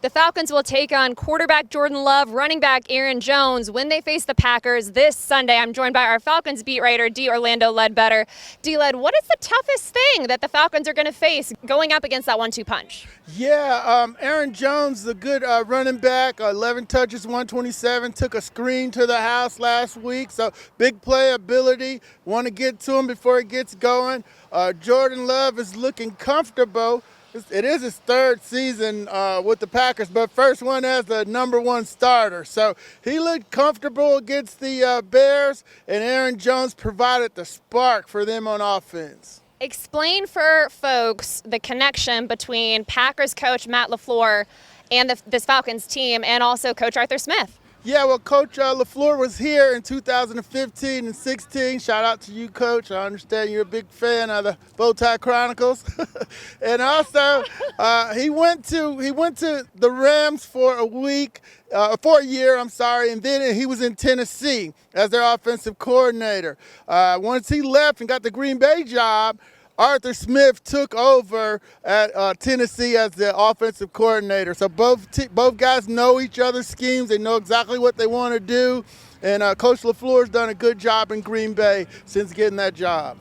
The Falcons will take on quarterback Jordan Love, running back Aaron Jones when they face the Packers this Sunday. I'm joined by our Falcons beat writer, D. Orlando Ledbetter. D-Led, what is the toughest thing that the Falcons are going to face going up against that 1-2 punch? Yeah, Aaron Jones, the good running back, 11 touches, 127, took a screen to the house last week, so big play ability. Want to get to him before he gets going. Jordan Love is looking comfortable. It is his third season with the Packers, but first one as the #1 starter. So he looked comfortable against the Bears, and Aaron Jones provided the spark for them on offense. Explain for folks the connection between Packers coach Matt LaFleur and this Falcons team, and also Coach Arthur Smith. Yeah, well, Coach LaFleur was here in 2015 and 16. Shout out to you, Coach. I understand you're a big fan of the Bowtie Chronicles. And also, he went to the Rams for a year, and then he was in Tennessee as their offensive coordinator. Once he left and got the Green Bay job, Arthur Smith took over at Tennessee as the offensive coordinator. So both guys know each other's schemes. They know exactly what they want to do. And Coach LaFleur's done a good job in Green Bay since getting that job.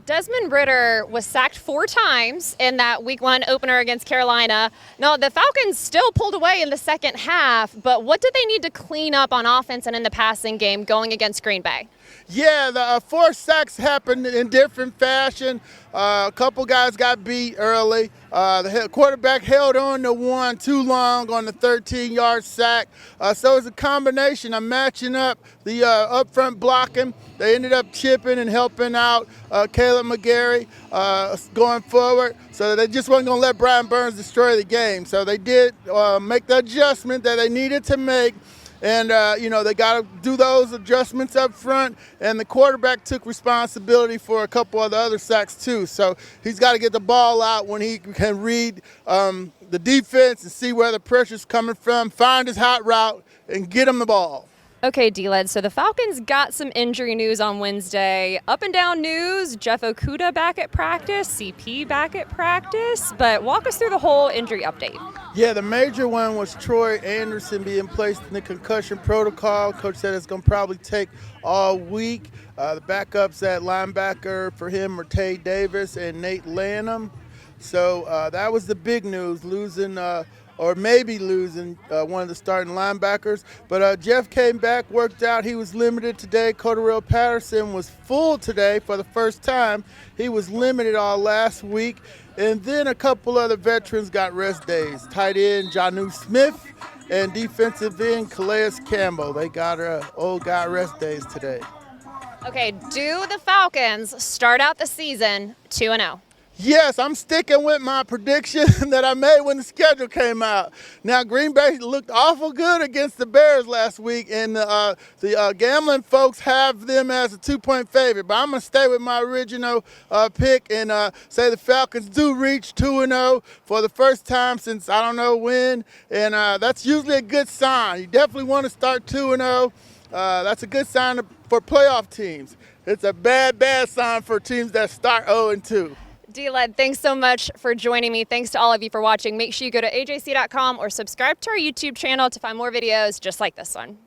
Desmond Ridder was sacked 4 times in that Week 1 opener against Carolina. Now, the Falcons still pulled away in the second half, but what did they need to clean up on offense and in the passing game going against Green Bay? Yeah, the 4 sacks happened in different fashion. A couple guys got beat early. The quarterback held on to one too long on the 13-yard sack. So it's a combination of matching up the up-front blocking. They ended up chipping and helping out Caleb McGarry going forward. So they just wasn't going to let Brian Burns destroy the game. So they did make the adjustment that they needed to make. And, they got to do those adjustments up front. And the quarterback took responsibility for a couple of the other sacks, too. So he's got to get the ball out when he can read the defense and see where the pressure's coming from, find his hot route, and get him the ball. Okay, D-Led, so the Falcons got some injury news on Wednesday. Up and down news, Jeff Okudah back at practice, CP back at practice, but walk us through the whole injury update. Yeah, the major one was Troy Anderson being placed in the concussion protocol. Coach said it's going to probably take all week. The backups at linebacker for him are Tay Davis and Nate Lanham. So that was the big news, losing one of the starting linebackers. But Jeff came back, worked out. He was limited today. Cody Patterson was full today for the first time. He was limited all last week. And then a couple other veterans got rest days. Tight end Jonnu Smith and defensive end Calais Campbell. They got old guy rest days today. Okay, do the Falcons start out the season 2-0? Yes, I'm sticking with my prediction that I made when the schedule came out. Now, Green Bay looked awful good against the Bears last week, and the gambling folks have them as a 2-point favorite. But I'm going to stay with my original pick and say the Falcons do reach 2-0 for the first time since I don't know when, and that's usually a good sign. You definitely want to start 2-0. That's a good sign for playoff teams. It's a bad sign for teams that start 0-2. D-Led, thanks so much for joining me. Thanks to all of you for watching. Make sure you go to ajc.com or subscribe to our YouTube channel to find more videos just like this one.